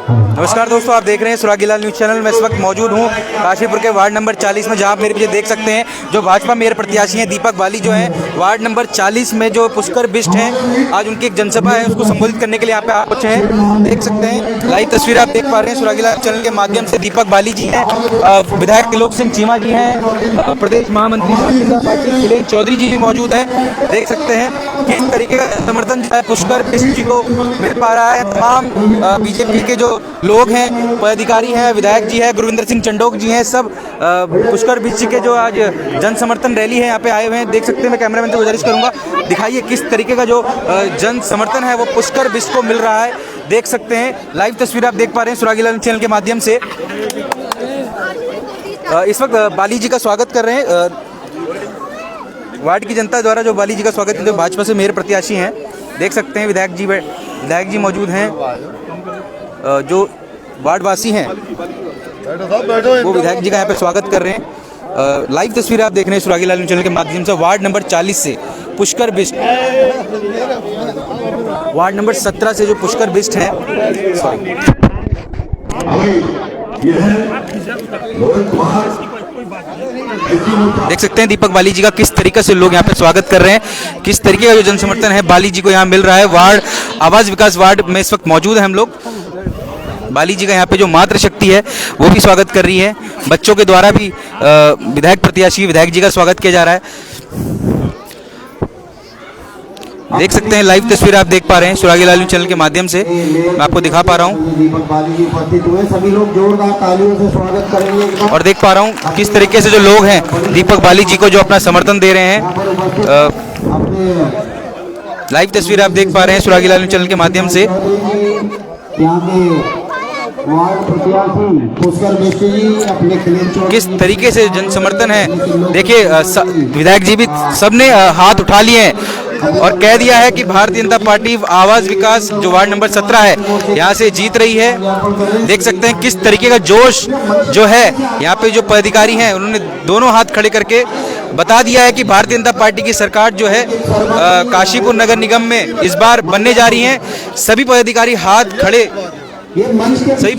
नमस्कार दोस्तों, आप देख रहे हैं सुरागीलाल न्यूज़ चैनल में। इस वक्त मौजूद हूं काशीपुर के वार्ड नंबर 40 में, जहां आप मेरे पीछे देख सकते हैं जो भाजपा मेयर प्रत्याशी हैं दीपक बाली जो हैं वार्ड नंबर 40 में जो पुष्कर बिष्ट हैं, आज उनकी एक जनसभा है, उसको संबोधित करने के लिए यहाँ पे आप पहुंचे हैं। देख सकते हैं लाइव तस्वीर आप देख पा रहे हैं सुरागीलाल चैनल के माध्यम से। दीपक बाली जी हैं, विधायक त्रिलोक सिंह चीमा जी हैं, प्रदेश महामंत्री खिलेश चौधरी जी भी मौजूद हैं। देख सकते हैं किस तरीके का समर्थन जो है पुष्कर बिष्ट जी को मिल पा रहा है। तमाम बीजेपी के जो लोग हैं, पदाधिकारी हैं, विधायक जी हैं, गुरविंदर सिंह चंडोक जी हैं, सब पुष्कर बिष्ट जी के जो आज जन समर्थन रैली है यहाँ पे आए हुए हैं। देख सकते हैं, मैं कैमरामैन से गुजारिश करूंगा दिखाइए किस तरीके का जो जन समर्थन है वो पुष्कर बिष्ट को मिल रहा है। देख सकते हैं लाइव तस्वीर आप देख पा रहे हैं सुरागीलाल चैनल के माध्यम से। इस वक्त बाली जी का स्वागत कर रहे हैं वार्ड की जनता द्वारा, जो बाली जी का स्वागत है, जो भाजपा से मेयर प्रत्याशी हैं। देख सकते हैं विधायक जी मौजूद हैं, जो वार्डवासी हैं वो विधायक जी का यहाँ पे स्वागत कर रहे हैं। लाइव तस्वीर आप देख रहे हैं सुरागीलाल न्यूज़ चैनल के माध्यम से। वार्ड नंबर 40 से पुष्कर बिष्ट, वार्ड नंबर 17 से जो पुष्कर बिष्ट हैं, देख सकते हैं दीपक बाली जी का किस तरीके से लोग यहाँ पे स्वागत कर रहे हैं, किस तरीके का जो जन समर्थन है बाली जी को यहाँ मिल रहा है। वार्ड आवास विकास वार्ड में इस वक्त मौजूद है हम लोग। बाली जी का यहाँ पे जो मातृ शक्ति है वो भी स्वागत कर रही है, बच्चों के द्वारा भी विधायक प्रत्याशी विधायक जी का स्वागत किया जा रहा है। देख सकते हैं लाइव तस्वीर आप देख पा रहे हैं सुरागीलाल न्यूज़ चैनल के माध्यम से, मैं आपको दिखा पा रहा हूँ और देख पा रहा हूँ किस तरीके से जो लोग हैं दीपक बाली जी को जो अपना समर्थन दे रहे हैं। लाइव तस्वीर आप देख पा रहे हैं सुरागीलाल न्यूज़ चैनल के माध्यम से। किस तरीके से जन समर्थन है, देखिए विधायक जी भी सबने हाथ उठा लिए हैं और कह दिया है कि भारतीय जनता पार्टी आवास विकास जो वार्ड नंबर 17 है यहाँ से जीत रही है। देख सकते हैं किस तरीके का जोश जो है यहाँ पे, जो पदाधिकारी हैं उन्होंने दोनों हाथ खड़े करके बता दिया है कि भारतीय जनता पार्टी की सरकार जो है काशीपुर नगर निगम में इस बार बनने जा रही है। सभी पदाधिकारी हाथ खड़े, सही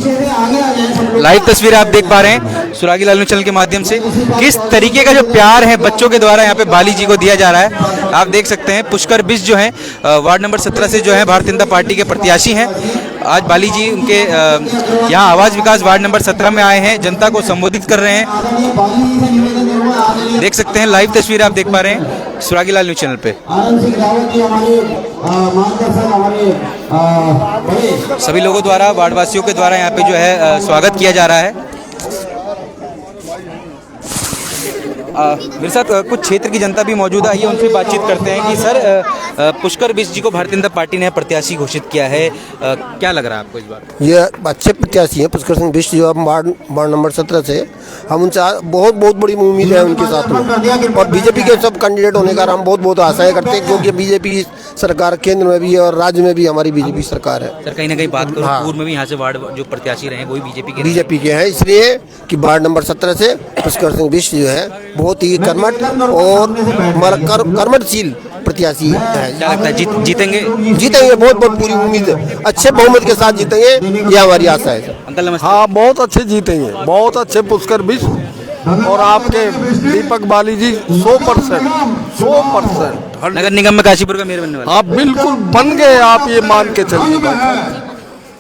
लाइव तस्वीर आप देख पा रहे हैं सुरागीलाल न्यूज़ चैनल के माध्यम से। किस तरीके का जो प्यार है बच्चों के द्वारा यहाँ पे बाली जी को दिया जा रहा है, आप देख सकते हैं। पुष्कर बिष्ट जो हैं वार्ड नंबर 17 से जो है भारतीय जनता पार्टी के प्रत्याशी हैं। आज बाली जी उनके यहाँ आवास विकास वार्ड नंबर 17 में आए हैं, जनता को संबोधित कर रहे हैं। देख सकते हैं लाइव तस्वीर आप देख पा रहे हैं सुरागीलाल न्यूज़ चैनल पे। सभी लोगों द्वारा, वार्डवासियों के द्वारा यहाँ पे जो है स्वागत किया जा रहा है। मेरे साथ कुछ क्षेत्र की जनता भी मौजूद है, आइए उनसे बातचीत करते हैं कि सर पुष्कर बिष्ट जी को भारतीय जनता पार्टी ने प्रत्याशी घोषित किया है, क्या लग रहा है आपको इस बार? ये अच्छे प्रत्याशी हैं पुष्कर सिंह बिष्ट जो वार्ड नंबर 17 से, हम उनसे बहुत बड़ी उम्मीद है उनके साथ में, और बीजेपी के सब कैंडिडेट होने का हम बहुत आशाएं करते हैं, क्योंकि बीजेपी की सरकार केंद्र में भी है और राज्य में भी हमारी बीजेपी सरकार है। सर कहीं ना कहीं बात करूं, पूर्व में भी यहाँ से वार्ड जो प्रत्याशी रहे वही बीजेपी के हैं, इसलिए कि वार्ड नंबर 17 से पुष्कर सिंह बिष्ट जो है बहुत ही कर्मठ और कर्मठशील प्रत्याशी है। क्या लगता है जीतेंगे? बहुत पूरी उम्मीद है, अच्छे बहुमत के साथ जीतेंगे, ये हमारी आशा है। अंकल नमस्ते। हाँ, बहुत अच्छे जीतेंगे, बहुत अच्छे पुष्कर बिष्ट और आपके दीपक बाली जी 100% नगर निगम में काशीपुर का मेयर बनने वाला। आप बिल्कुल बन गए, आप ये मान के चलिए,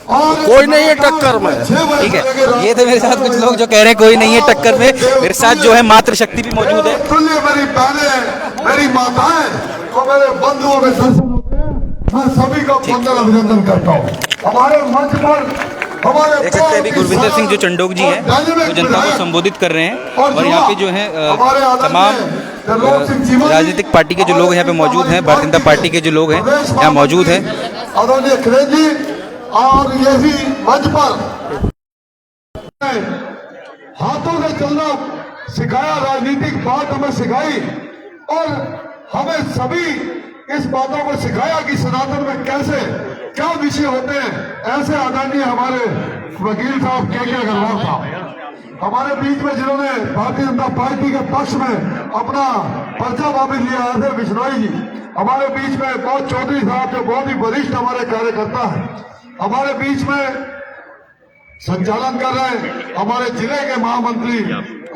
कोई नहीं है टक्कर में। ठीक है, ये थे मेरे साथ कुछ लोग जो कह रहे हैं कोई नहीं है टक्कर में। मेरे साथ जो है मातृ शक्ति भी मौजूद है। मेरी बहनें, मेरी माताएं, मेरे बंधुओं में मैं सभी का वंदन अभिनंदन करता हूँ। हमारे मंच पर देख सकते हैं अभी गुरविंदर सिंह जो चंडोक जी हैं वो जनता को संबोधित कर रहे हैं, और यहाँ पे जो है तमाम राजनीतिक पार्टी के जो लोग यहाँ पे मौजूद हैं, भारतीय जनता पार्टी के जो लोग हैं यहाँ मौजूद हैं। आदरणीय खिलेश जी और यही मंच पर हाथों से चलना सिखाया, राजनीतिक बात हमें सिखाई, और हमें सभी इस बातों को सिखाया कि सनातन में कैसे क्या विषय होते हैं। ऐसे आदरणीय हमारे वकील साहब के अग्रवाल साहब हमारे बीच में, जिन्होंने भारतीय जनता पार्टी के पक्ष में अपना पर्चा वापस लिया, ऐसे बिश्नोई जी हमारे बीच में, बहुत चौधरी साहब जो बहुत ही वरिष्ठ हमारे कार्यकर्ता हैं हमारे बीच में, संचालन कर रहे हैं हमारे जिले के महामंत्री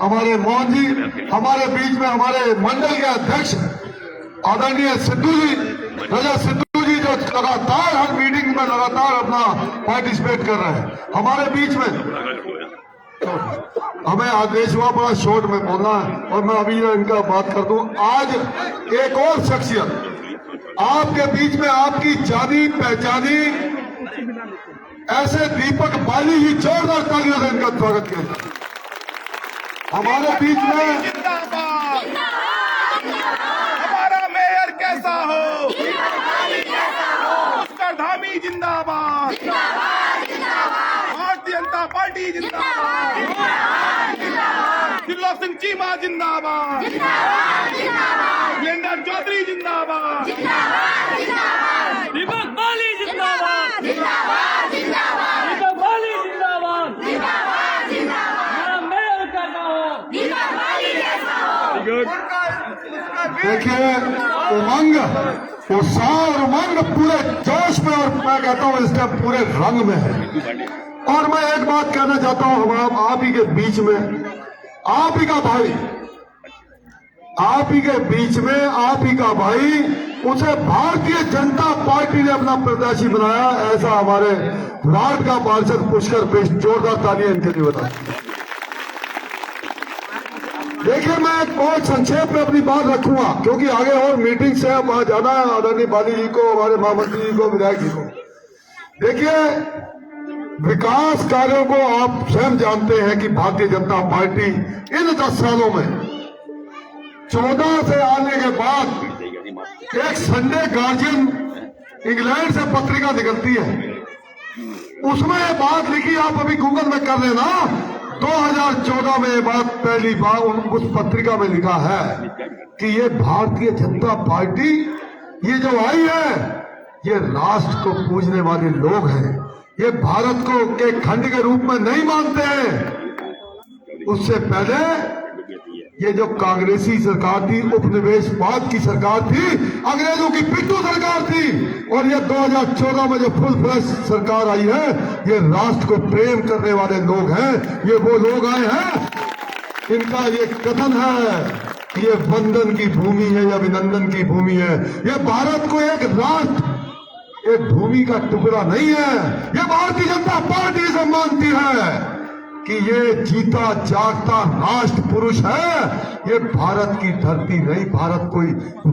हमारे मोहन जी, हमारे बीच में हमारे मंडल के अध्यक्ष आदरणीय सिद्धू जी, रजत सिद्धू जी, जो लगातार हर मीटिंग में लगातार अपना पार्टिसिपेट कर रहे हैं हमारे बीच में। हमें आदेश हुआ बड़ा शॉर्ट में बोलना है और मैं अभी इनका बात कर दूं। आज एक और शख्सियत आपके बीच में, आपकी जानी पहचानी ऐसे दीपक बाली ही, जोरदार तालियों से इनका स्वागत किया। हमारे बीच में हमारा मेयर कैसा हो, पुष्कर धामी जिंदाबाद, भारतीय जनता पार्टी जिंदाबाद, दिल्लो सिंह चीमा जिंदाबाद, लेंडर चौधरी जिंदाबाद, दीपक बाली जिंदाबाद, दीपक बाली जिंदाबाद, हमारा मेयर कैसा हो, देखिए उमंग, उत्साह और उमंग पूरे जोश में, और मैं कहता हूं इस टाइम पूरे रंग में है। और मैं एक बात कहना चाहता हूं, हम आप ही के बीच में, आप ही का भाई, आप ही के बीच में, आप ही का भाई, उसे भारतीय जनता पार्टी ने अपना प्रत्याशी बनाया, ऐसा हमारे वार्ड का पार्षद पुष्कर बिष्ट, जोरदार तालियां इनके लिए बता। देखिए मैं बहुत संक्षेप में अपनी बात रखूंगा क्योंकि आगे और मीटिंग से वहां जाना है आदरणीय बाली जी को, हमारे महामंत्री जी को, विधायक जी को। देखिए विकास कार्यों को आप स्वयं जानते हैं कि भारतीय जनता पार्टी इन 10 सालों में 14 से आने के बाद एक संडे गार्जियन इंग्लैंड से पत्रिका निकलती है, उसमें ये बात लिखी, आप अभी गूगल में कर लेना, 2014 में ये बात पहली बार उस पत्रिका में लिखा है कि ये भारतीय जनता पार्टी ये जो आई है ये राष्ट्र को पूजने वाले लोग हैं, ये भारत को के खंड के रूप में नहीं मानते हैं। उससे पहले ये जो कांग्रेसी सरकार थी, उपनिवेशवाद की सरकार थी, अंग्रेजों की पिट्ठू सरकार थी, और ये 2014 में जो फुल फ्लैश सरकार आई है ये राष्ट्र को प्रेम करने वाले लोग हैं। ये वो लोग आए हैं, इनका ये कथन है कि ये वंदन की भूमि है या अभिनंदन की भूमि है। ये भारत को एक राष्ट्र, एक भूमि का टुकड़ा नहीं है। ये भारतीय जनता पार्टी से मानती है कि ये जीता जागता राष्ट्र पुरुष है। ये भारत की धरती नहीं, भारत कोई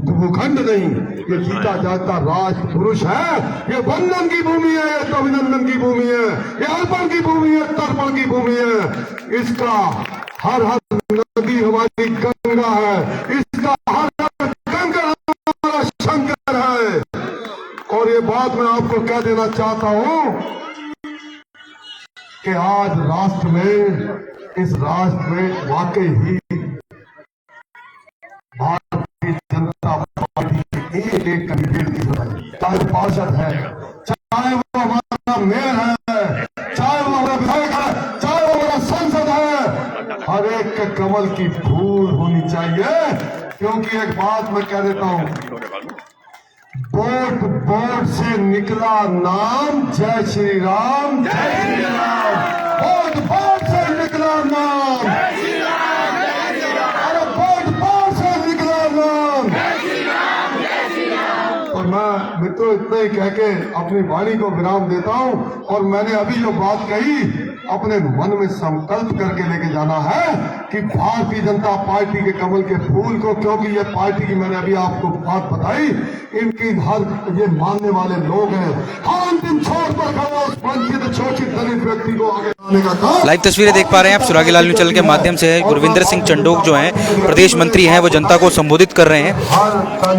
भूखंड नहीं, ये जीता जागता राष्ट्र पुरुष है। ये वंदन की भूमि है, ये अभिनंदन की भूमि है, ये अर्पण की भूमि है, तर्पण की भूमि है। इसका हर हर नदी हमारी गंगा है, इसका हर हर कंकर हमारा शंकर है। और ये बात मैं आपको कह देना चाहता हूं कि आज राष्ट्र में, इस राष्ट्र में वाकई ही भारतीय जनता पार्टी के एक कैंडिडेट की जरूरत है, चाहे पार्षद है, चाहे वो हमारा मेयर है, चाहे वो हमारा विधायक है, चाहे वो हमारा सांसद है, हर एक के कमल की फूल होनी चाहिए। क्योंकि एक बात मैं कह देता हूं, वोट वोट से निकला नाम जय श्री राम, जय श्री राम। वोट वोट से निकला नाम, अरे वोट वोट से निकला नाम। और मैं मित्रों इतना ही कह के अपनी वाणी को विराम देता हूं। और मैंने अभी जो बात कही अपने मन में संकल्प करके लेके जाना है कि भारतीय जनता पार्टी के कमल के फूल को, क्योंकि ये पार्टी की मैंने अभी आपको बात बताई, इनकी हर ये मानने वाले लोग हैं। हर अंतिम छोर पर खड़ा उस वंचित शोषित दलित व्यक्ति को आगे आने का काम। लाइव तस्वीरें देख पा रहे हैं आप सुरागीलाल न्यूज़ चैनल के माध्यम से। गुरविंदर सिंह चंडोक जो हैं प्रदेश मंत्री हैं, वो जनता को संबोधित कर रहे हैं।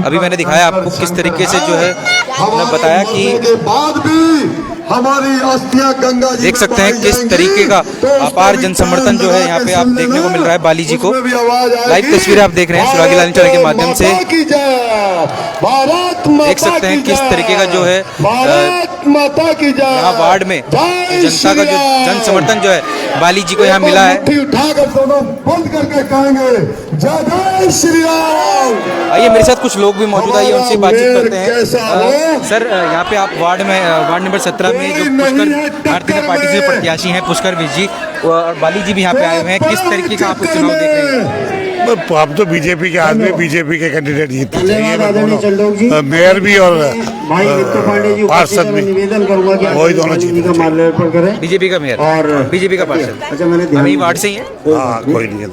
अभी मैंने दिखाया आपको किस तरीके से जो है उन्होंने बताया कि बाद भी हमारी अस्थियां गंगा जी देख सकते हैं किस तरीके का अपार जन समर्थन जो है यहाँ पे आप देखने को मिल रहा है बाली जी को। लाइव तस्वीरें आप देख रहे हैं सुरागीलाल न्यूज़ चैनल के माध्यम से। देख सकते हैं किस तरीके का जो है भारत माता की जय। यहाँ वार्ड में जय जनता का जो श्री राम। जन समर्थन जो है बाली जी को यहाँ मिला है। मुट्ठी उठाकर दोनों बंद करके कहेंगे जय जय श्री राम। आइए मेरे साथ कुछ लोग भी मौजूद है, आइए उनसे बातचीत करते हैं। कैसा हो? सर यहाँ पे आप वार्ड नंबर 17 में जो पुष्कर भारतीय जनता पार्टी से प्रत्याशी हैं पुष्कर बिष्ट जी और बाली जी भी यहाँ पे आए हुए हैं, किस तरीके का आप चुनाव देख रहे हैं? अब तो बीजेपी के आदमी बीजेपी के कैंडिडेट जीतते चाहिए, मेयर भी और पार्षद भी वही दोनों जीतते। बीजेपी का मेयर और बीजेपी का पार्षद हम ही वार्ड से ही हैं। हाँ कोई नहीं है।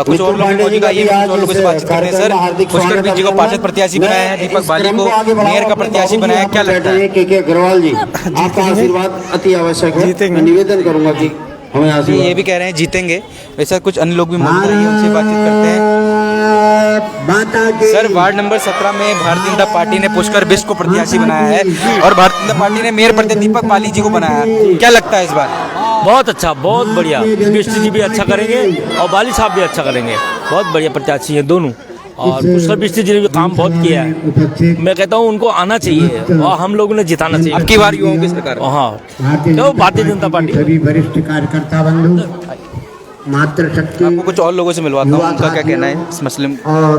कुछ और लोग मौजूद है, कुछ और लोगों से बातचीत करते हैं। सर पुष्कर बिष्ट जी को पार्षद प्रत्याशी बनाया है, दीपक बाली को मेयर का प्रत्याशी बनाया है, क्या लगता है? के अग्रवाल जी, आपका आशीर्वाद अति आवश्यक है। मैं निवेदन करूंगा कि हमें आशीर्वाद। ये भी कह रहे हैं जीतेंगे। वैसे कुछ अन्य लोग भी मौजूद हैं, उनसे बातचीत करते हैं। सर वार्ड नंबर 17 में भारतीय जनता पार्टी ने पुष्कर बिष्ट को प्रत्याशी बनाया है और भारतीय जनता पार्टी ने मेयर प्रत्याशी दीपक बाली जी को बनाया है, क्या लगता है इस बार? बहुत अच्छा, बहुत बढ़िया। बिष्ट जी भी अच्छा करेंगे और बाली साहब भी अच्छा करेंगे। बहुत बढ़िया प्रत्याशी हैं दोनों और पुष्कर बिष्ट जी ने भी काम बहुत किया है। मैं कहता हूँ उनको आना चाहिए और हम लोगों ने जिताना चाहिए। आपकी बार युवाओं की सरकार। हाँ, तो भारतीय जनता पार्टी। सभी वरिष्ठ कार्यकर्ता बंधु, मातृशक्ति आपको कुछ और लोगों से मिलवाता हूँ, उनका क्या कहना है इस मसले में? और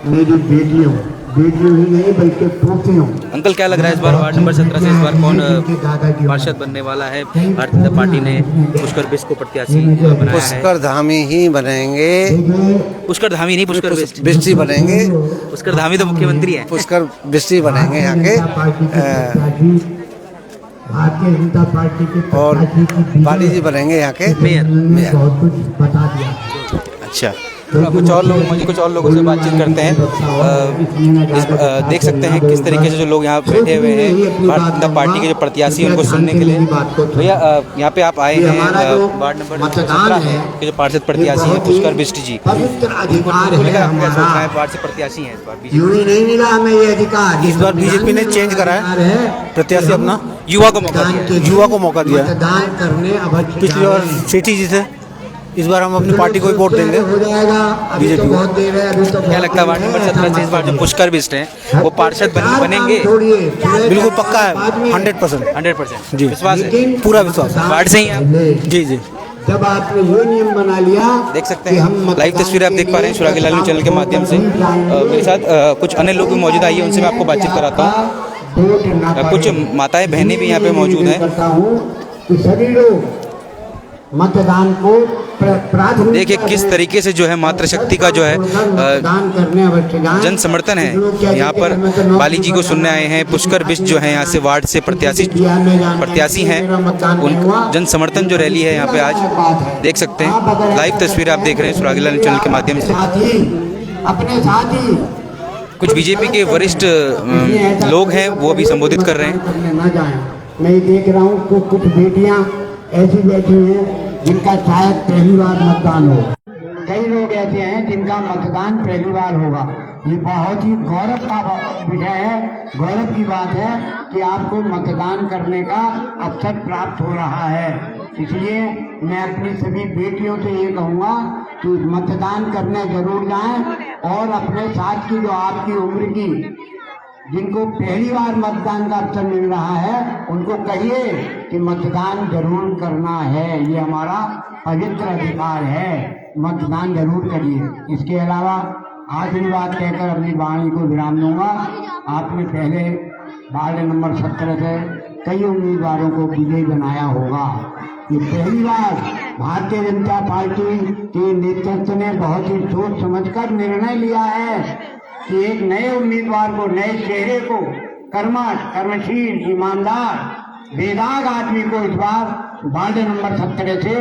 मेरी बेटियों ही नहीं बल्कि पोतियों। अंकल क्या लग रहा है इस बार वार्ड नंबर 17 से इस बार कौन पार्षद बनने वाला है? भारतीय जनता पार्टी ने पुष्कर बिष्ट को प्रत्याशी बनाया है। पुष्कर धामी ही बनेंगे, पुष्कर धामी नहीं, पुष्कर बिष्ट। बिष्ट ही बनेंगे, पुष्कर धामी तो मुख्यमंत्री हैं। पुष्कर बिष्ट ही बनेंगे यहाँ के भारतीय जनता पार्टी के और बाली जी बनेंगे यहाँ के मेयर। बहुत कुछ बता दिया। अच्छा, कुछ और लोगों से बातचीत करते हैं। देख सकते हैं किस तरीके से जो लोग यहाँ बैठे हुए हैं भारतीय जनता पार्टी के जो प्रत्याशी उनको सुनने के लिए। भैया यहाँ पे आप आए हैं वार्ड नंबर 17 के जो पार्षद प्रत्याशी हैं पुष्कर बिष्ट जी, पवित्र अधिकार है क्या सोच रहा है? हमारा। पार्षद प्रत्याशी हैं इस बार बीजेपी। यूं ही नहीं मिला हमें ये अधिकार। इस बार बीजेपी ने चेंज करा है, प्रत्याशी अपना युवा को मौका दिया। युवा को मौका दिया है। मतदान करने अवश्य पिछली बार सेठी जी थे, इस बार हम अपनी पार्टी को ही वोट देंगे। हो जाएगा। अभी तो बहुत देर है, अभी तो क्या लगता है वार्ड नंबर 17 से इस बार जो पुष्कर बिष्ट हैं वो पार्षद बनेंगे? बिल्कुल पक्का है, 100%। 100% जी, विश्वास है, पूरा विश्वास। वार्ड से ही हैं आप? जी जी। जब आपने ये नियम बना लिया, देख सकते हैं लाइव तस्वीरें आप देख पा रहे हैं सुरागी लाल न्यूज़ चैनल के माध्यम से। मेरे साथ कुछ अन्य लोग भी मौजूद आइए उनसे मैं आपको बातचीत कराता हूँ। कुछ माताएं बहनें भी यहाँ पे मौजूद हैं। करता हूँ कि सभी लोग मतदान को प्राथमिकता देखिए किस तरीके से जो है मातृशक्ति का जो है मतदान करने अवश्य जाएं। जन समर्थन है। यहाँ पर बाली जी को सुनने आए हैं। पुष्कर बिष्ट जो है यहाँ से वार्ड से प्रत्याशी हैं, उन जन समर्थन जो रैली है यहाँ पे आज देख सकते हैं। लाइव तस्वीरें आप देख रहे हैं सुरागी लाल न्यूज़ चैनल के माध्यम से। अपने साथ ही कुछ बीजेपी के वरिष्ठ लोग हैं वो भी संबोधित कर रहे हैं। न जाएं। मैं देख रहा हूँ कि कुछ बेटियां ऐसी बैठी हैं जिनका शायद पहली बार मतदान हो। कई लोग ऐसे हैं जिनका मतदान पहली बार होगा। ये बहुत ही गौरव का विषय है, गौरव की बात है कि आपको मतदान करने का अवसर प्राप्त हो रहा है। इसलिए मैं अपनी सभी बेटियों से ये कहूँगा कि मतदान करने जरूर जाएं और अपने साथ की जो आपकी उम्र की जिनको पहली बार मतदान का अवसर मिल रहा है उनको कहिए कि मतदान जरूर करना है, ये हमारा पवित्र अधिकार है, मतदान जरूर करिए। इसके अलावा आखिरी बात कहकर अपनी वाणी को विराम दूंगा। आपने पहले वार्ड नंबर 17 से कई उम्मीदवारों को विजयी बनाया होगा। ये पहली बार भारतीय जनता पार्टी के नेतृत्व ने बहुत ही सोच समझकर निर्णय लिया है कि एक नए उम्मीदवार को, नए चेहरे को, कर्मठ, कर्मशील, ईमानदार, बेदाग आदमी को इस बार वार्ड नंबर 17 से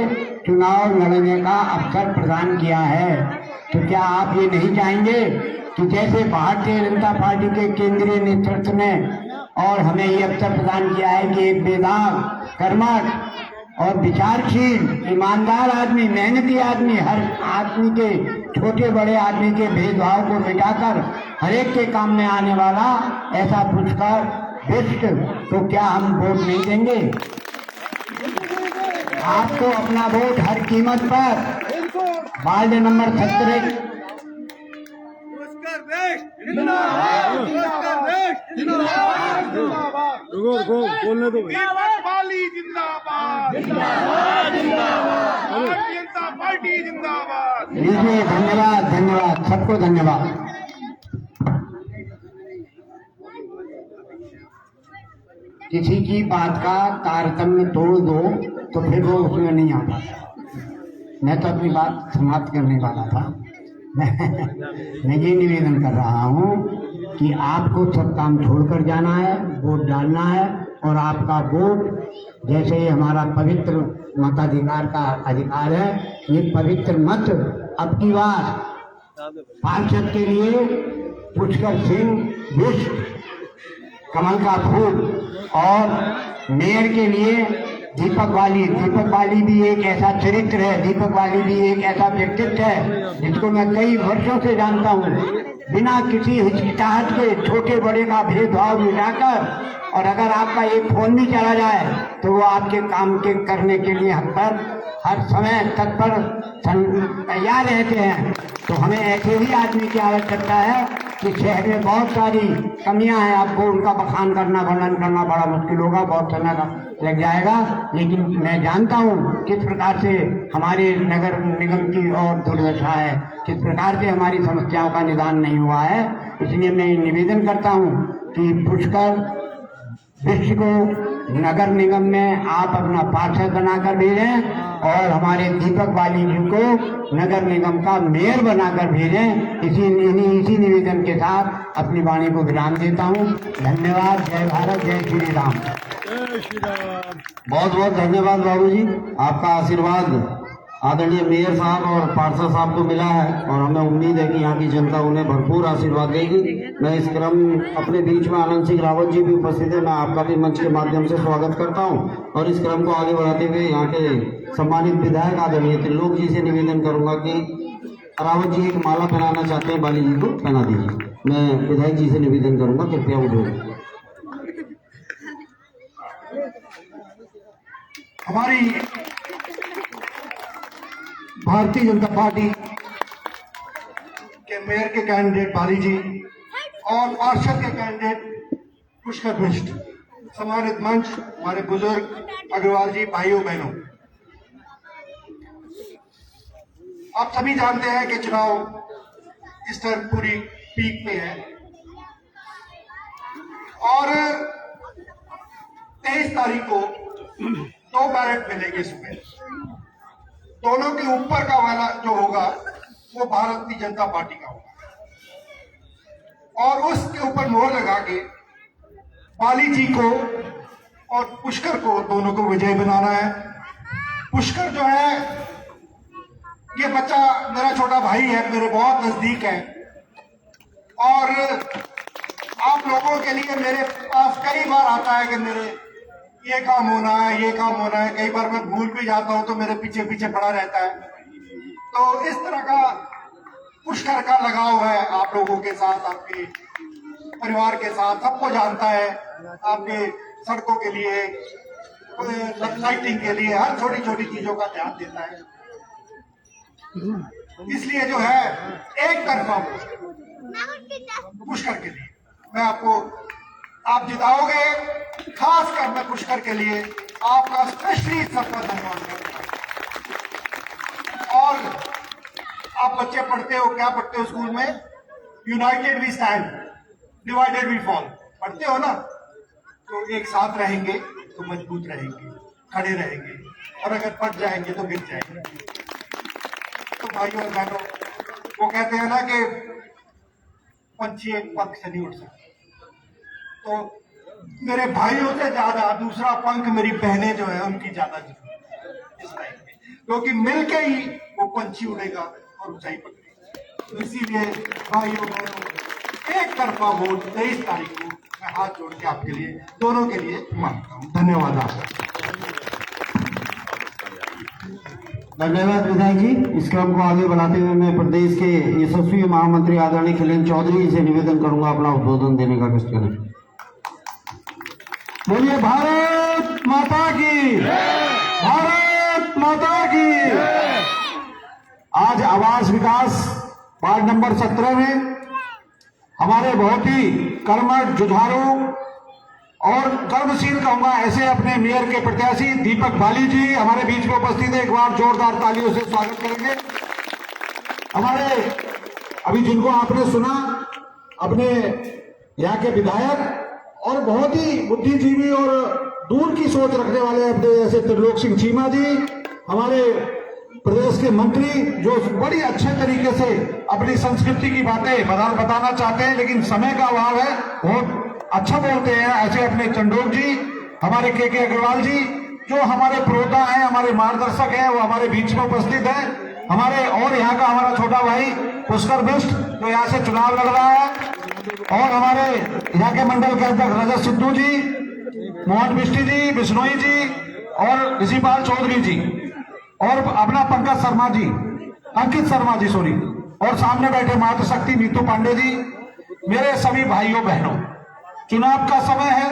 चुनाव लड़ने का अवसर प्रदान किया है। तो क्या आप ये नहीं चाहेंगे कि जैसे भारतीय जनता पार्टी के केंद्रीय नेतृत्व ने और हमें ये अवसर प्रदान किया है कि एक बेदाग, कर्मठ और विचारशील, ईमानदार आदमी, मेहनती आदमी, हर आदमी के, छोटे बड़े आदमी के भेदभाव को मिटाकर हर एक के काम में आने वाला ऐसा पुष्कर बिष्ट, तो क्या हम वोट नहीं देंगे? आपको अपना वोट हर कीमत पर वार्ड नंबर 17 पुष्कर बिष्ट जिंदाबाद, पुष्कर बिष्ट जिंदाबाद, जिंदाबाद। दीपक बाली जिंदाबाद भारतीय जनता पार्टी जिंदाबाद। लीजिए, धन्यवाद, धन्यवाद, सबको धन्यवाद। किसी की बात का तारतम्य तोड़ दो तो फिर वो उसमें नहीं आता। मैं तो अपनी बात समाप्त करने वाला था। मैं ये निवेदन कर रहा हूँ कि आपको सब काम छोड़कर जाना है, वोट डालना है, और आपका वोट जैसे ये हमारा पवित्र मताधिकार का अधिकार है, ये पवित्र मत अब की बार पार्षद के लिए पुष्कर सिंह बिष्ट, कमल का फूल, और मेयर के लिए दीपक बाली। दीपक बाली भी एक ऐसा चरित्र है, दीपक बाली भी एक ऐसा व्यक्तित्व है जिसको मैं कई वर्षों से जानता हूँ। बिना किसी हिचकिचाहट के छोटे बड़े का भेदभाव मिटाकर, और अगर आपका एक फोन भी चला जाए तो वो आपके काम के करने के लिए हर समय तत्पर तैयार रहते हैं। तो हमें ऐसे ही आदमी की आवश्यकता है कि शहर में बहुत सारी कमियां हैं, आपको उनका बखान करना, वर्णन करना बड़ा मुश्किल होगा, बहुत समय लग जाएगा। लेकिन मैं जानता हूँ किस प्रकार से हमारे नगर निगम की और दुर्दशा है, किस प्रकार से हमारी समस्याओं का निदान नहीं हुआ है। इसलिए मैं निवेदन करता हूँ कि पुष्कर बिष्ट को नगर निगम में आप अपना पार्षद बनाकर भेजें, और हमारे दीपक बाली जी को नगर निगम का मेयर बनाकर भेजें। इसी निवेदन के साथ अपनी वाणी को विराम देता हूँ। धन्यवाद। जय भारत, जय श्री राम। बहुत बहुत धन्यवाद बाबूजी, आपका आशीर्वाद आदरणीय मेयर साहब और पार्षद साहब को मिला है, और हमें उम्मीद है कि यहाँ की जनता उन्हें भरपूर आशीर्वाद देगी। मैं इस क्रम अपने बीच में आनंद सिंह रावत जी भी उपस्थित है, मैं आपका भी मंच के माध्यम से स्वागत करता हूँ, और इस क्रम को आगे बढ़ाते हुए यहाँ के सम्मानित विधायक आदरणीय त्रिलोक जी से निवेदन करूंगा कि रावत जी एक माला पहनाना चाहते हैं, बाली जी को पहना दीजिए। मैं विधायक जी से निवेदन करूंगा, कृपया उठो। हमारी भारतीय जनता पार्टी के मेयर के कैंडिडेट बाली जी और पार्षद के कैंडिडेट पुष्कर बिष्ट, सम्मानित मंच, हमारे बुजुर्ग अग्रवाल जी, भाइयों बहनों, आप सभी जानते हैं कि चुनाव इस तरह पूरी पीक पे है, और 23 तारीख को 2 बैलेट मिलेंगे सुबह। दोनों के ऊपर का वाला जो होगा वो भारतीय जनता पार्टी का होगा, और उसके ऊपर मोहर लगा के बाली जी को और पुष्कर को, दोनों को विजय बनाना है। पुष्कर जो है, ये बच्चा मेरा छोटा भाई है, मेरे बहुत नजदीक है, और आप लोगों के लिए मेरे पास कई बार आता है कि मेरे ये काम होना है, ये काम होना है। कई बार मैं भूल भी जाता हूं तो मेरे पीछे पीछे पड़ा रहता है। तो इस तरह का पुष्कर का लगाव है आप लोगों के साथ, आपके परिवार के साथ, सबको जानता है। आपके सड़कों के लिए, लाइटिंग के लिए, हर छोटी छोटी चीजों का ध्यान देता है। इसलिए जो है एक तरफा पुष्कर के लिए मैं आपको, आप जिताओगे, खास कर मैं पुष्कर के लिए आपका स्पेशली सबका धन्यवाद करता हूं। और आप बच्चे पढ़ते हो, क्या पढ़ते हो स्कूल में? United we stand, divided we fall, पढ़ते हो ना? तो एक साथ रहेंगे तो मजबूत रहेंगे, खड़े रहेंगे, और अगर पट जाएंगे तो गिर जाएंगे। तो भाइयों और बहनों, वो कहते हैं ना कि पंछी एक पंख से नहीं उड़ सकते, तो मेरे भाइयों से ज्यादा दूसरा पंख मेरी बहनें जो है उनकी ज्यादा जरूरत है इस टाइम में, क्योंकि मिलके ही वो पंछी उड़ेगा और ऊंचाई पकड़ेगा। तो इसीलिए भाइयों बहनों, एक तरफा वोट 23 तारीख को मैं हाथ जोड़ के आपके लिए, दोनों के लिए मांगता हूँ। धन्यवाद आपका। धन्यवाद विधायक जी। इस क्रम को आगे बढ़ाते हुए मैं प्रदेश के यशस्वी महामंत्री आदरणीय खिलेन चौधरी जी से निवेदन करूंगा, अपना उद्बोधन देने का कष्ट करें। बोलिए भारत माता की, भारत माता की। आज आवास विकास वार्ड नंबर 17 में हमारे बहुत ही कर्मठ, जुझारू और कर्मशील कहूंगा ऐसे अपने मेयर के प्रत्याशी दीपक बाली जी हमारे बीच में उपस्थित है। एक बार जोरदार तालियों से स्वागत करेंगे। हमारे अभी जिनको आपने सुना अपने यहाँ के विधायक और बहुत ही बुद्धिजीवी और दूर की सोच रखने वाले अपने जैसे त्रिलोक सिंह चीमा जी, हमारे प्रदेश के मंत्री जो बड़ी अच्छे तरीके से अपनी संस्कृति की बातें बताना चाहते हैं, लेकिन समय का अभाव है, बहुत अच्छा बोलते हैं ऐसे अपने चंडोक जी, हमारे के अग्रवाल जी जो हमारे प्रोता हैं, हमारे मार्गदर्शक हैं, वो हमारे बीच में उपस्थित हैं। हमारे और यहाँ का हमारा छोटा भाई पुष्कर बिष्ट जो यहाँ से चुनाव लड़ रहा है, और हमारे यहाँ के मंडल के अध्यक्ष रजत सिद्धू जी, मोहन बिष्टी जी, बिश्नोई जी और ऋषिपाल चौधरी जी, और अपना पंकज शर्मा जी, अंकित शर्मा जी सॉरी, और सामने बैठे मातृशक्ति नीतू पांडे जी। मेरे सभी भाइयों बहनों, चुनाव का समय है,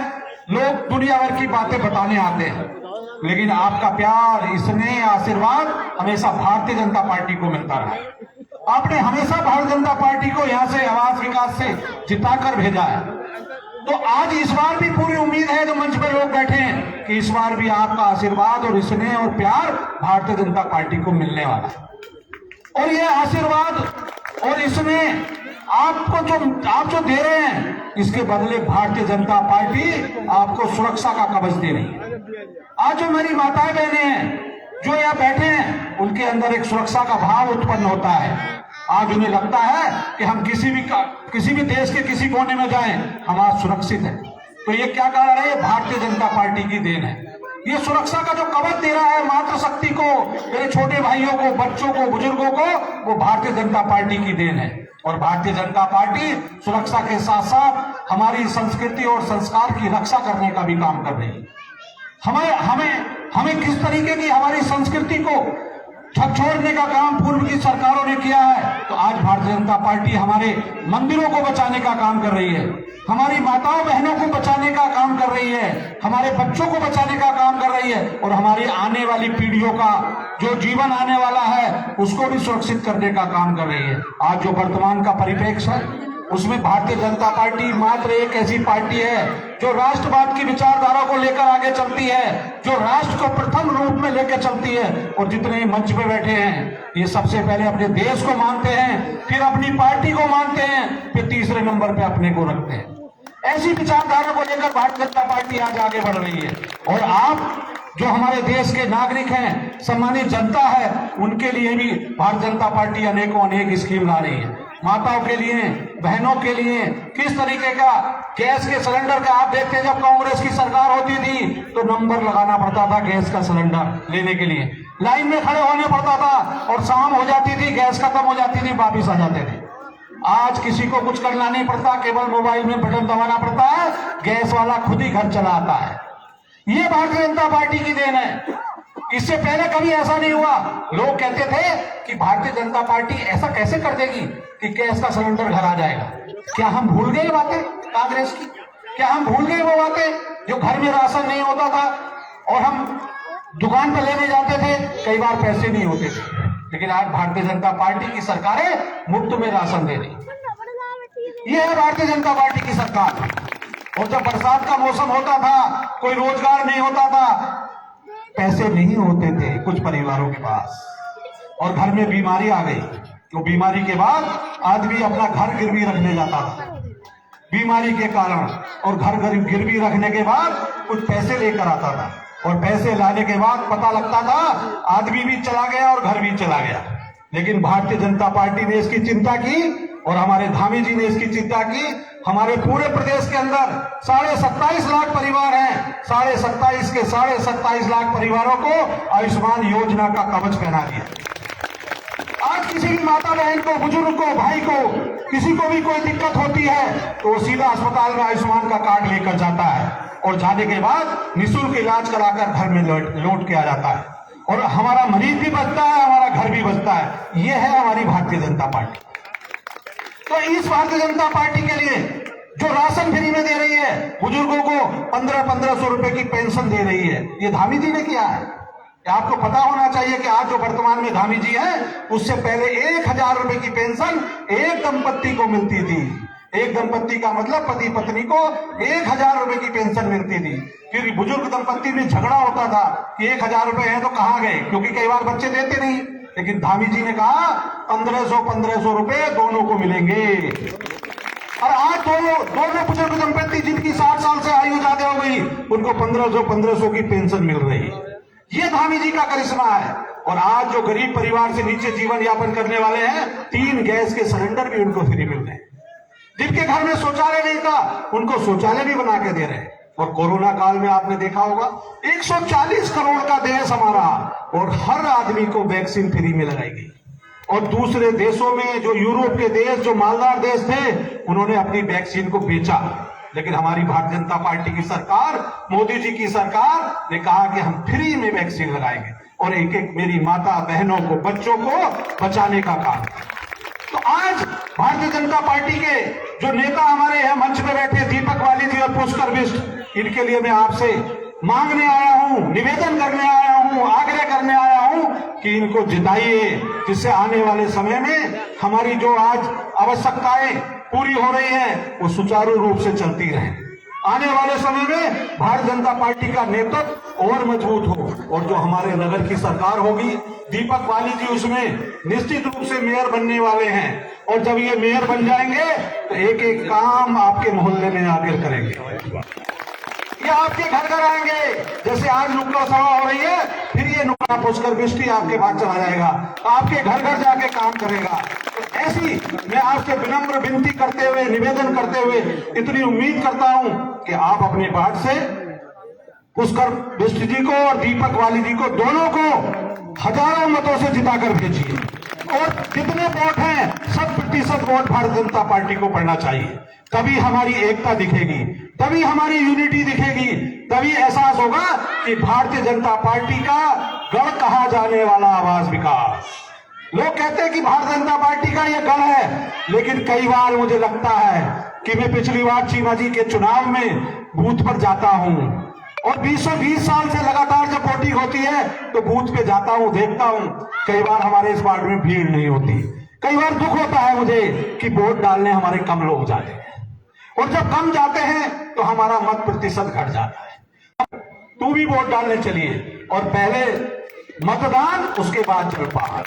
लोग दुनिया भर की बातें बताने आते हैं, लेकिन आपका प्यार, स्नेह, आशीर्वाद हमेशा भारतीय जनता पार्टी को मिलता रहा। आपने हमेशा भारतीय जनता पार्टी को यहाँ से आवास विकास से जिताकर भेजा है, तो आज इस बार भी पूरी उम्मीद है जो मंच पे लोग बैठे हैं कि इस बार भी आपका आशीर्वाद और स्नेह और प्यार भारतीय जनता पार्टी को मिलने वाला है। और ये आशीर्वाद और स्नेह आप जो दे रहे हैं, इसके बदले भारतीय जनता पार्टी आपको सुरक्षा का कवच दे रही है। आज जो मेरी माताएं बहनें हैं जो यहाँ बैठे हैं, उनके अंदर एक सुरक्षा का भाव उत्पन्न होता है। आज उन्हें लगता है कि हम किसी भी देश के किसी कोने में जाएं, हम आज सुरक्षित हैं। तो ये क्या कारण है? भारतीय जनता पार्टी की देन है। ये सुरक्षा का जो कवच दे रहा है मातृशक्ति को, मेरे छोटे भाइयों को, बच्चों को, बुजुर्गों को, वो भारतीय जनता पार्टी की देन है। और भारतीय जनता पार्टी सुरक्षा के साथ साथ हमारी संस्कृति और संस्कार की रक्षा करने का भी काम कर रही है। हमें किस तरीके की हमारी संस्कृति को झकझोरने का काम पूर्व की सरकारों ने किया है, तो आज भारतीय जनता पार्टी हमारे मंदिरों को बचाने का काम कर रही है, हमारी माताओं बहनों को बचाने का काम कर रही है, हमारे बच्चों को बचाने का काम कर रही है, और हमारी आने वाली पीढ़ियों का जो जीवन आने वाला है उसको भी सुरक्षित करने का काम कर रही है। आज जो वर्तमान का परिप्रेक्ष्य है उसमें भारतीय जनता पार्टी मात्र एक ऐसी पार्टी है जो राष्ट्रवाद की विचारधारा को लेकर आगे चलती है, जो राष्ट्र को प्रथम रूप में लेकर चलती है। और जितने मंच पे बैठे हैं ये सबसे पहले अपने देश को मानते हैं, फिर अपनी पार्टी को मानते हैं, फिर तीसरे नंबर पे अपने को रखते हैं। ऐसी विचारधारा को लेकर भारतीय जनता पार्टी आज आगे बढ़ रही है। और आप जो हमारे देश के नागरिक हैं, सम्मानित जनता है, उनके लिए भी भारतीय जनता पार्टी अनेक स्कीम ला रही है। माताओं के लिए, बहनों के लिए किस तरीके का गैस के सिलेंडर का आप देखते हैं, जब कांग्रेस की सरकार होती थी तो नंबर लगाना पड़ता था गैस का सिलेंडर लेने के लिए, लाइन में खड़े होने पड़ता था, और शाम हो जाती थी, गैस खत्म हो जाती थी, वापिस आ जाते थे। आज किसी को कुछ करना नहीं पड़ता, केवल मोबाइल में बटन दबाना पड़ता है, गैस वाला खुद ही घर चला आता है। ये भारतीय जनता पार्टी की देन है। इससे पहले कभी ऐसा नहीं हुआ। लोग कहते थे कि भारतीय जनता पार्टी ऐसा कैसे कर देगी कि गैस का सिलेंडर घर आ जाएगा। क्या हम भूल गए बातें कांग्रेस की? क्या हम भूल गए वो बातें जो घर में राशन नहीं होता था और हम दुकान पर लेने जाते थे, कई बार पैसे नहीं होते थे, लेकिन आज भारतीय जनता पार्टी की सरकारें मुफ्त में राशन दे रही। ये है भारतीय जनता पार्टी की सरकार। और जब बरसात का मौसम होता था, कोई रोजगार नहीं होता था, पैसे नहीं होते थे कुछ परिवारों के पास, और घर में बीमारी आ गई, तो बीमारी के बाद आदमी अपना घर गिरवी रखने जाता था बीमारी के कारण, और घर गिरवी रखने के बाद कुछ पैसे लेकर आता था, और पैसे लाने के बाद पता लगता था आदमी भी चला गया और घर भी चला गया। लेकिन भारतीय जनता पार्टी ने इसकी चिंता की, और हमारे धामी जी ने इसकी चिंता की। हमारे पूरे प्रदेश के अंदर 27.5 लाख परिवार हैं, 27.5 के 27.5 लाख परिवारों को आयुष्मान योजना का कवच पहना दिया। आज किसी भी माता बहन को, बुजुर्ग को, भाई को, किसी को भी कोई दिक्कत होती है तो वो सीधा अस्पताल में आयुष्मान का कार्ड लेकर जाता है, और जाने के बाद निःशुल्क इलाज कराकर घर में लौट के आ जाता है, और हमारा मरीज भी बचता है, हमारा घर भी बचता है। ये है हमारी भारतीय जनता पार्टी। तो इस भारतीय जनता पार्टी के लिए जो राशन फ्री में दे रही है, बुजुर्गों को 1500 रुपए की पेंशन दे रही है, ये धामी जी ने किया है। आपको पता होना चाहिए कि आज जो वर्तमान में धामी जी है, उससे पहले 1000 रुपए की पेंशन एक दंपत्ति को मिलती थी। एक दंपत्ति का मतलब पति पत्नी को 1,000 रुपए की पेंशन मिलती थी। फिर बुजुर्ग दंपत्ति में झगड़ा होता था कि 1,000 रुपए हैं तो कहाँ गए, क्योंकि कई बार बच्चे देते नहीं। लेकिन धामी जी ने कहा 1500 रुपए दोनों को मिलेंगे। और आज दोनों बुजुर्ग दंपत्ति जिनकी 60 साल से आयु ज्यादा हो गई, उनको 1500 की पेंशन मिल रही है। ये धामी जी का करिश्मा है। और आज जो गरीब परिवार से नीचे जीवन यापन करने वाले हैं, 3 गैस के सिलेंडर भी उनको फ्री मिल रहे हैं। जिनके घर में शौचालय नहीं था, उनको शौचालय भी बना के दे रहे हैं। और कोरोना काल में आपने देखा होगा 140 करोड़ का देश हमारा, और हर आदमी को वैक्सीन फ्री में लगाई गई। और दूसरे देशों में, जो यूरोप के देश, जो मालदार देश थे, उन्होंने अपनी वैक्सीन को बेचा। लेकिन हमारी भारतीय जनता पार्टी की सरकार, मोदी जी की सरकार ने कहा कि हम फ्री में वैक्सीन लगाएंगे और एक एक मेरी माता बहनों को, बच्चों को बचाने का काम। तो आज भारतीय जनता पार्टी के जो नेता हमारे यहाँ मंच पे बैठे, दीपक बाली जी और पुष्कर बिष्ट, इनके लिए मैं आपसे मांगने आया हूं, निवेदन करने आया हूं, आग्रह करने आया हूं कि इनको जिताइए, जिससे आने वाले समय में हमारी जो आज आवश्यकताएं पूरी हो रही हैं वो सुचारू रूप से चलती रहे। आने वाले समय में भारतीय जनता पार्टी का नेतृत्व और मजबूत हो, और जो हमारे नगर की सरकार होगी, दीपक बाली जी उसमें निश्चित रूप से मेयर बनने वाले हैं। और जब ये मेयर बन जाएंगे तो एक एक काम आपके मोहल्ले में आकर करेंगे, ये आपके घर घर आएंगे। जैसे आज नुक्कड़ सभा हो रही है, फिर ये नुक्कड़ पुष्कर बिष्ट आपके पास चला जाएगा, आपके घर घर जाके काम करेगा। तो ऐसी मैं आपसे विनम्र विनती करते हुए, निवेदन करते हुए इतनी उम्मीद करता हूं कि आप अपने वार्ड से पुष्कर बिष्ट जी को और दीपक बाली जी को, दोनों को हजारों मतों से जिताकर भेजिए। और जितने वोट हैं 100% वोट भारतीय जनता पार्टी को पड़ना चाहिए। तभी हमारी एकता दिखेगी, तभी हमारी यूनिटी दिखेगी, तभी एहसास होगा कि भारतीय जनता पार्टी का गढ़ कहा जाने वाला आवाज विकास। लोग कहते हैं कि भारतीय जनता पार्टी का यह गढ़ है, लेकिन कई बार मुझे लगता है कि मैं पिछली बार चीमा जी के चुनाव में बूथ पर जाता हूं, और 20 साल से लगातार जब वोटिंग होती है तो बूथ पे जाता हूं, देखता हूं, कई बार हमारे इस वार्ड में भीड़ नहीं होती। कई बार दुख होता है मुझे कि वोट डालने हमारे कम लोग जाते हैं, और जब कम जाते हैं तो हमारा मत प्रतिशत घट जाता है। तू भी वोट डालने चलिए, और पहले मतदान, उसके बाद जलपान।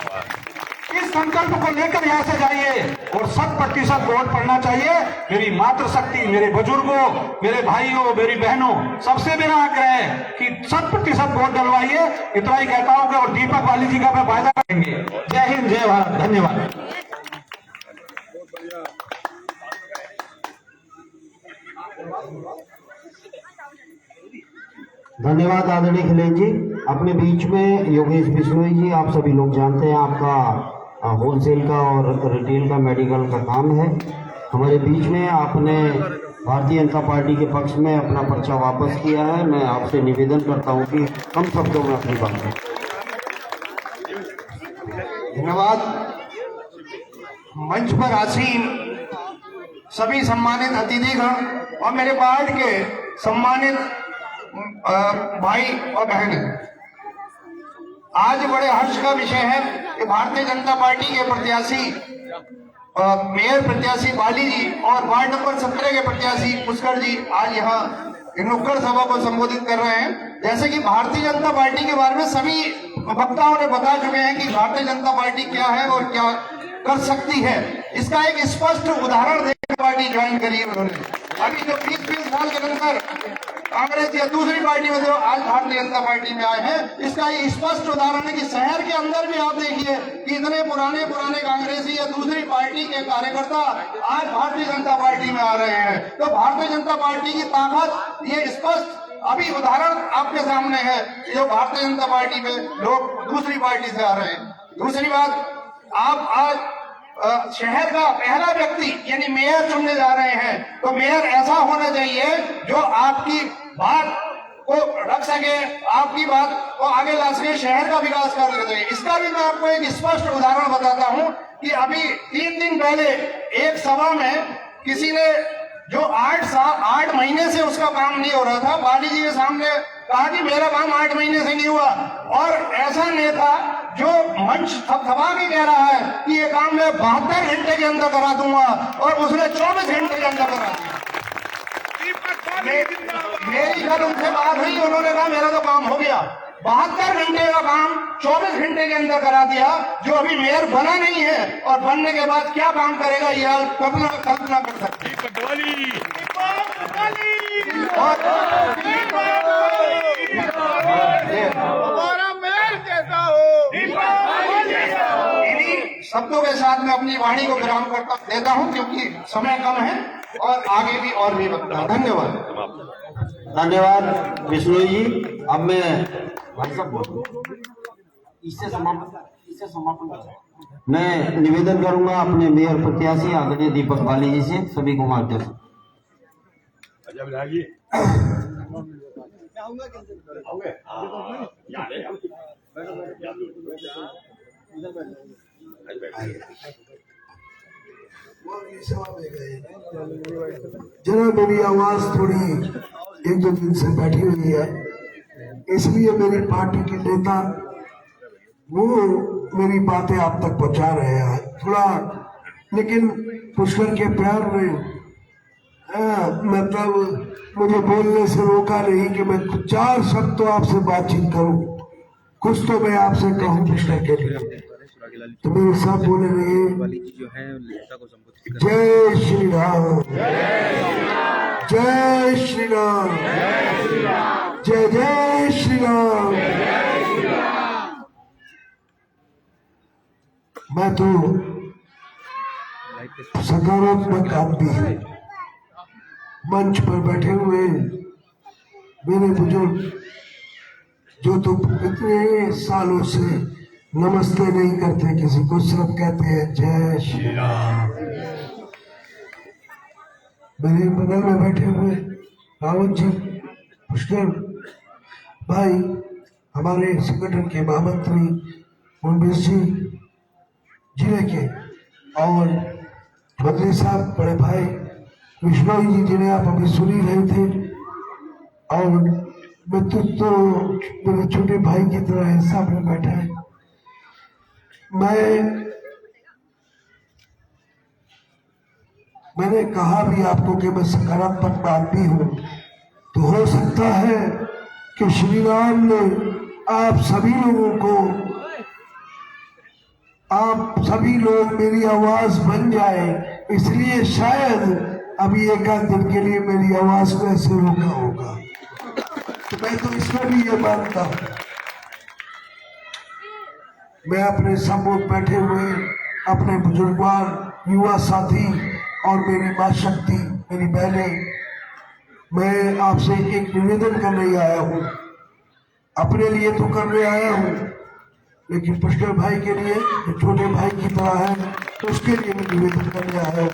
इस संकल्प को लेकर यहां से जाइए, और 100% वोट पड़ना चाहिए। मेरी मातृशक्ति, मेरे बुजुर्गों, मेरे भाइयों, मेरी बहनों, सबसे मेरा आग्रह है कि 100% वोट डलवाइए। इतना ही कहता हूं कि और दीपक बाली जी का मैं वायदा करेंगे। जय हिंद, जय भारत, धन्यवाद। धन्यवाद आदरणीय खिलेश जी। अपने बीच में योगेश बिश्नोई जी, आप सभी लोग जानते हैं आपका होलसेल का और रिटेल का, मेडिकल का काम है। हमारे बीच में आपने भारतीय जनता पार्टी के पक्ष में अपना पर्चा वापस किया है। मैं आपसे निवेदन करता हूं कि कम शब्दों में अपनी बात करें। धन्यवाद। मंच पर आसीन सभी सम्मानित अतिथिगण और मेरे वार्ड के सम्मानित भाई और बहन, आज बड़े हर्ष का विषय है कि भारतीय जनता पार्टी के प्रत्याशी मेयर प्रत्याशी बाली जी और वार्ड नंबर 17 के प्रत्याशी पुष्कर जी आज यहाँ नुक्कड़ सभा को संबोधित कर रहे हैं। जैसे कि भारतीय जनता पार्टी के बारे में सभी वक्ताओं ने बता चुके हैं कि भारतीय जनता पार्टी क्या है और क्या कर सकती है, इसका एक स्पष्ट उदाहरण देकर पार्टी ज्वाइन करी है उन्होंने। अभी जो 20 साल के अंदर कांग्रेस या दूसरी पार्टी में जो आज भारतीय जनता पार्टी में आए हैं, इसका ये स्पष्ट उदाहरण है कि शहर के अंदर भी आप देखिए कि इतने पुराने कांग्रेसी या दूसरी पार्टी के कार्यकर्ता आज भारतीय जनता पार्टी में आ रहे हैं। तो भारतीय जनता पार्टी की ताकत ये स्पष्ट अभी उदाहरण आपके सामने है, जो भारतीय जनता पार्टी में लोग दूसरी पार्टी से आ रहे हैं। दूसरी बात, आप आज शहर का पहला व्यक्ति यानी मेयर चुनने जा रहे हैं, तो मेयर ऐसा होना चाहिए जो आपकी बात को रख सके, आपकी बात को आगे ला सके, शहर का विकास कर सके। इसका भी मैं आपको एक स्पष्ट उदाहरण बताता हूं कि अभी 3 दिन पहले एक सभा में किसी ने जो 8 महीने से उसका काम नहीं हो रहा था, बाली जी के सामने कहा कि मेरा काम 8 महीने से नहीं हुआ, और ऐसा नेता जो मंच थपथपा के कह रहा है कि ये काम मैं 72 घंटे के अंदर करा दूंगा, और उसने 24 घंटे के अंदर करा दिया। मेरी कल उनसे बात हुई, उन्होंने कहा मेरा तो काम हो गया। 72 घंटे का काम 24 घंटे के अंदर करा दिया, जो अभी मेयर बना नहीं है, और बनने के बाद क्या काम करेगा ये आप कल्पना कर सकते हैं। हमारा मेयर कैसा हो, इन्हीं शब्दों के साथ मैं अपनी वाणी को विराम करता देता हूं, क्योंकि समय कम है और आगे भी और भी वक्त है। धन्यवाद। धन्यवाद विष्णु जी। अब मैं भाई साहब बोल इससे समापन मैं निवेदन करूंगा अपने मेयर प्रत्याशी आदरणीय दीपक बाली जी से, सभी को माध्यम से। जरा मेरी आवाज थोड़ी 1-2 दिन से बैठी हुई है, इसलिए मेरी पार्टी के नेता वो मेरी बातें आप तक पहुंचा रहे हैं थोड़ा, लेकिन पुष्कर के प्यार में मतलब मुझे बोलने से रोका नहीं कि मैं 4 शब्द तो आपसे बातचीत करूं, कुछ तो मैं आपसे कहूं पुष्कर के लिए। तो मेरे साथ बोले रहिए, जय श्री राम, जय श्री राम, जय जय श्री राम। मैं तो सकारात्मक आदमी हूं। मंच पर बैठे हुए मेरे बुजुर्ग जो तो इतने सालों से नमस्ते नहीं करते किसी को, सिर्फ कहते हैं जय श्री राम। मेरे बगल में बैठे हुए रावत जी, पुष्कर भाई, हमारे संगठन के महामंत्री मुनबीर जी जिले के, और मंत्री साहब बड़े भाई विष्णु जी जिन्हें आप अभी सुन ही रहे थे, और मित्र तो मेरे छोटे भाई की तरह है, सामने बैठा है। मैंने कहा भी आपको कि मैं सकारात्मक आदमी हूं, तो हो सकता है कि श्री राम ने आप सभी लोगों को, आप सभी लोग मेरी आवाज बन जाए, इसलिए शायद अभी 1-8 दिन के लिए मेरी आवाज को ऐसे रोका होगा। तो मैं तो इसमें भी ये मानता हूं। मैं अपने सम्मुख बैठे हुए अपने बुजुर्गवान युवा साथी और मेरी मां शक्ति, मेरी बहनें, मैं आपसे एक निवेदन करने आया हूं। अपने लिए तो करने आया हूं, लेकिन पुष्कर भाई के लिए जो छोटे भाई की तरह है, तो उसके लिए मैं निवेदन करने आया हूं।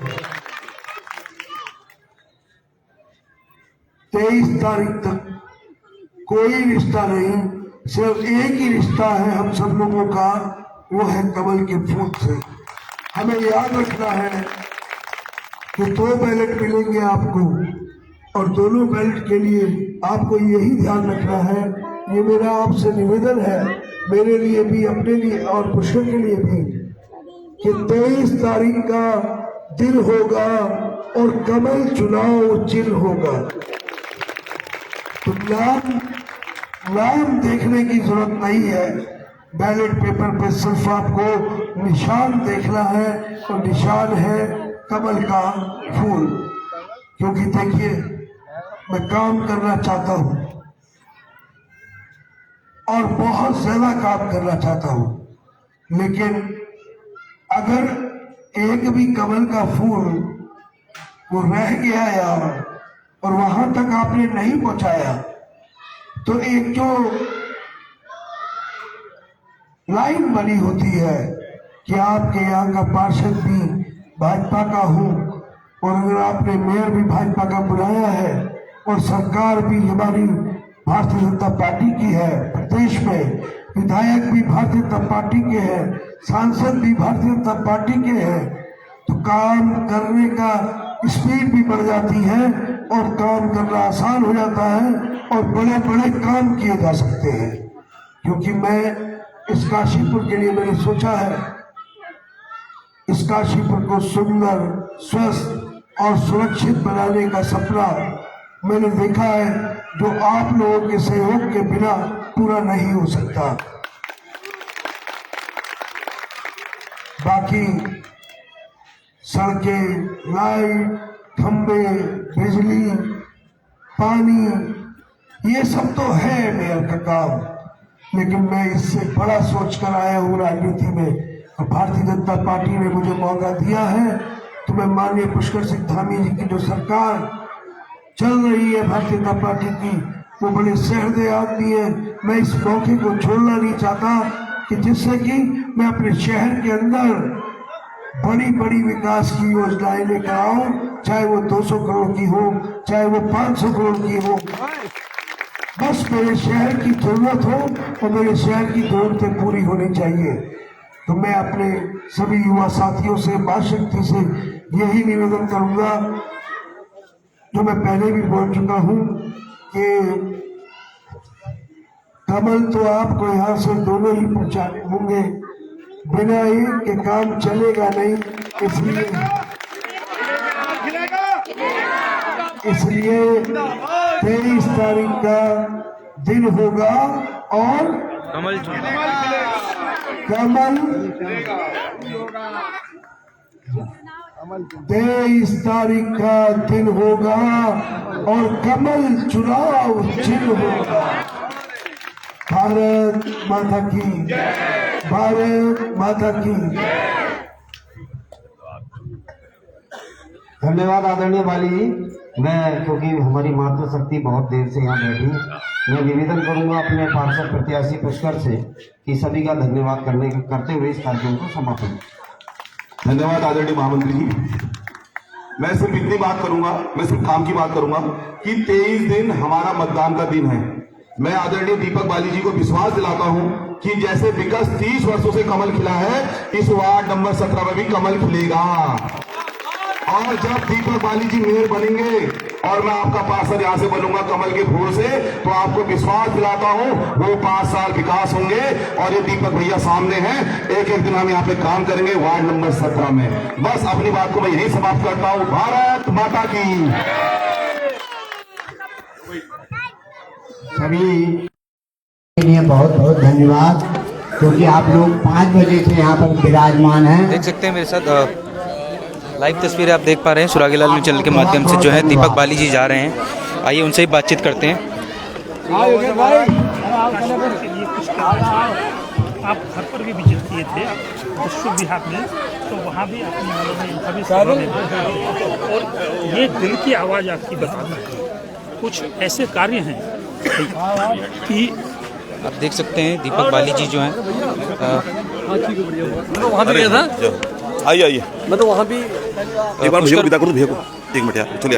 23 तारीख तक कोई रिश्ता नहीं, सिर्फ एक ही रिश्ता है हम सब लोगों का, वो है कमल के फूल से। हमें याद रखना है कि 2 बैलेट मिलेंगे आपको, और दोनों बैलेट के लिए आपको यही ध्यान रखना है, ये मेरा आपसे निवेदन है, मेरे लिए भी, अपने लिए और पुष्कर के लिए भी, कि 23 तारीख का दिन होगा और कमल चुनाव चिन्ह होगा। तो नाम देखने की जरूरत नहीं है, बैलेट पेपर पे सिर्फ आपको निशान देखना है, और निशान है कमल का फूल। क्योंकि देखिए, मैं काम करना चाहता हूं और बहुत ज्यादा काम करना चाहता हूं, लेकिन अगर एक भी कमल का फूल वो रह गया यार, और वहां तक आपने नहीं पहुंचाया, तो एक जो लाइन बनी होती है कि आपके यहाँ का पार्षद भी भाजपा का हो, और अगर आपने मेयर भी भाजपा का बुलाया है, और सरकार भी हमारी भारतीय जनता पार्टी की है, प्रदेश में विधायक भी भारतीय जनता पार्टी के हैं, सांसद भी भारतीय जनता पार्टी के हैं, तो काम करने का स्पीड भी बढ़ जाती है, और काम करना आसान हो जाता है, और बड़े बड़े काम किए जा सकते हैं। क्योंकि मैं इस काशीपुर के लिए मैंने सोचा है। इस काशीपुर को सुंदर, स्वस्थ और सुरक्षित बनाने का सपना मैंने देखा है, जो आप लोगों के सहयोग के बिना पूरा नहीं हो सकता। बाकी सड़कें, लाइट, खंबे, बिजली, पानी, ये सब तो है मेयर का काम, लेकिन मैं इससे बड़ा सोच कर आया हूँ राजनीति में। और भारतीय जनता पार्टी ने मुझे मौका दिया है, तो मैं माननीय पुष्कर सिंह धामी जी की जो सरकार चल रही है भारतीय जनता पार्टी की, वो बड़े सहृदय आदमी है। मैं इस मौके को छोड़ना नहीं चाहता कि जिससे कि मैं अपने शहर के अंदर बड़ी बड़ी विकास की योजनाएं लेकर आऊं, चाहे वो 200 करोड़ की हो, चाहे वो 500 करोड़ की हो। बस मेरे शहर की जरूरत हो और मेरे शहर की जरूरतें पूरी होनी चाहिए। तो मैं अपने सभी युवा साथियों से, मां शक्ति से यही निवेदन करूंगा, जो मैं पहले भी बोल चुका हूं, कि कमल तो आपको यहाँ से दोनों ही पहुंचाने होंगे, बिना एक के काम चलेगा नहीं। इसलिए 23 तारीख का दिन होगा और कमल 23 तारीख का दिन होगा और कमल चुनाव चिन्ह होगा। भारत माता की, भारत माता की। धन्यवाद आदरणीय बाली जी। मैं, क्योंकि हमारी मातृशक्ति बहुत देर से यहाँ बैठी, मैं निवेदन करूंगा अपने पार्षद प्रत्याशी पुष्कर से कि सभी का धन्यवाद करते हुए इस कार्यक्रम को समापन। धन्यवाद आदरणीय महामंत्री जी। मैं सिर्फ इतनी बात करूंगा, मैं सिर्फ काम की बात करूंगा कि 23 दिन हमारा मतदान का दिन है। मैं आदरणीय दीपक बाली जी को विश्वास दिलाता हूं कि जैसे विकास 30 वर्षों से कमल खिला है, इस वार्ड नंबर 17 में भी कमल खिलेगा। और जब दीपक बाली जी मेयर बनेंगे और मैं आपका पार्षद यहाँ से बनूंगा कमल के फूल से, तो आपको विश्वास दिलाता हूँ वो 5 साल विकास होंगे। और ये दीपक भैया सामने हैं, एक एक दिन हम यहाँ पे काम करेंगे वार्ड नंबर 17 में। बस अपनी बात को मैं यही समाप्त करता हूँ। भारत माता की। सभी के लिए बहुत बहुत धन्यवाद, क्योंकि आप लोग 5 बजे से यहाँ पर विराजमान हैं। देख सकते हैं मेरे साथ लाइव तस्वीरें आप देख पा रहे हैं सुरागीलाल न्यूज़ चैनल के माध्यम से, जो है दीपक बाली जी जा रहे हैं। आइए उनसे ही बातचीत करते हैं। आप घर पर भी विजिट किए थे दस्यु विभाग में, तो वहाँ भी अपनी और ये दिल की आवाज़ आपकी बताना है। कुछ ऐसे कार्य हैं कि आप देख सकते हैं दीपक बाली जी जो हैं वहाँ भी गया था। आइए आइए, मैं तो वहाँ भी एक बार भैया को विदा करो, भैया को 1 मिनट यार, चलिए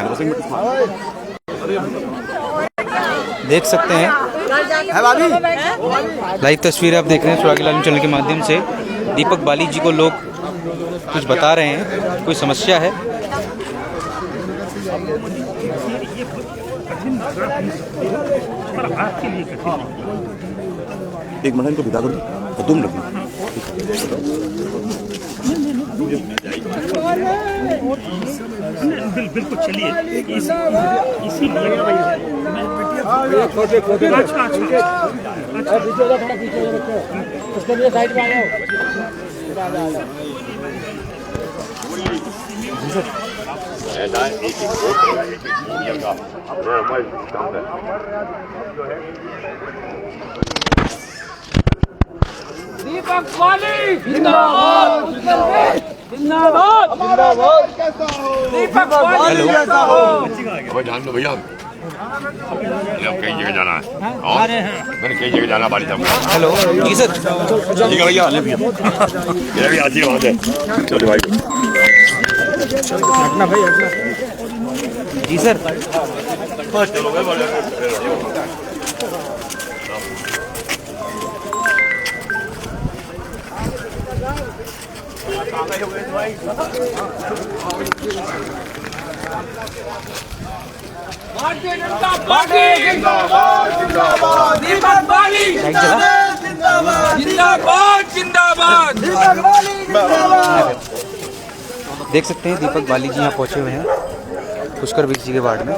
देख सकते हैं लाइव तस्वीरें आप देख रहे हैं सुरागीलाल न्यूज़ चैनल के माध्यम से। दीपक बाली जी को लोग कुछ बता रहे हैं, कोई समस्या है। पर आपके लिए कठिन। 1 मिनट इनको विदा करो, तुम रखो। बिल्कुल चलिए, इसीलिए उसके लिए साइड में आ दीपक बाली जिंदाबाद, जिंदाबाद, जिंदाबाद। दीपक बाली कैसा हो? अब जान दो भैया, कई जगह जाना है और मैंने कई जगह जाना बाली साहब। हेलो जी सर, ठीक है भैया, आने भैया मेरा भी अच्छी बात है। चलो भाई, हटना भाई, हटना जी सर। चलो भाई, भारतीय जनता पार्टी जिंदाबाद, जिंदाबाद। दीपक बाली जिंदाबाद, जिंदाबाद। देख सकते हैं दीपक बाली जी यहाँ पहुँचे हुए हैं पुष्कर बिष्ट जी के वार्ड में।